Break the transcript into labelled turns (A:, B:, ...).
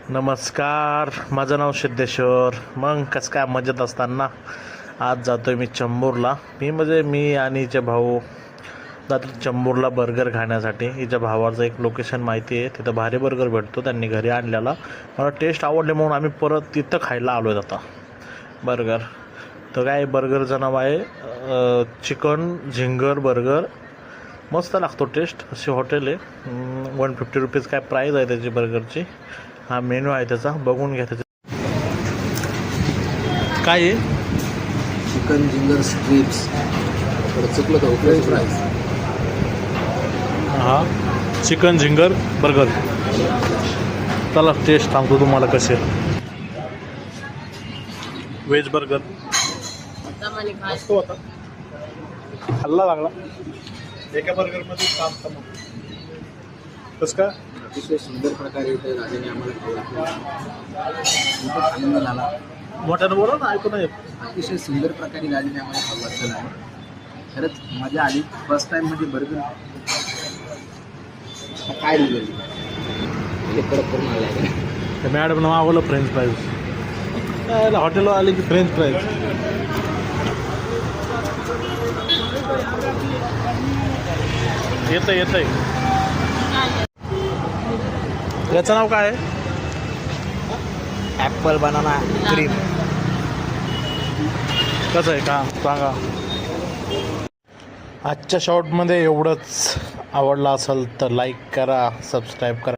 A: नमस्कार, माझं नाव सिद्धेश्वर. मग कसं काय मजेत असताना आज जातो आहे मी चंबूरला. मी आणि हिचे भाऊ जातो चंबूरला बर्गर खाण्यासाठी. हिच्या भावाचं एक लोकेशन माहिती आहे, तिथं भारी बर्गर भेटतो, त्यांनी घरी आणलेला. मला टेस्ट आवडले म्हणून आम्ही परत तिथं खायला आलो आहे आता बर्गर. तर काय बर्गरचं नाव आहे चिकन झिंगर बर्गर. मस्त लागतो टेस्ट. अशी हॉटेल आहे. 150 रुपीज काय प्राईज आहे त्याची बर्गरची. हा मेनू आहे त्याचा, बघून घ्या त्याचा. काय आहे?
B: Chicken ginger strips. चुकलं तर फ्रेंच फ्राईज.
A: हा चिकन झिंगर बर्गर. चला टेस्ट सांगतो तुम्हाला कसे. व्हेज बर्गर मस्त होता, खाल्ला लागला. एका बर्गरमध्ये काम कसं का
B: अतिशय सुंदर प्रकारे इथे राजाने आम्हाला खाल्ला. खूपच आनंद झाला.
A: मोठ्यानं बोला ना, ऐकू नाही.
B: अतिशय सुंदर प्रकारे राजाने आम्हाला खाल्ला आहे. खरंच मजा आली. फर्स्ट टाइम म्हणजे बर्गर काय दिलं कडक करून आलं.
A: मॅडम मागवलं फ्रेंच फ्राईज. हॉटेलवर आले की फ्रेंच फ्राईज. येतंय. याचं नाव काय आहे?
B: Apple banana cream.
A: कसं आहे का सांगा. आजच्या शॉर्टमध्ये एवढंच. आवडला असेल तर लाईक करा, सबस्क्राईब करा.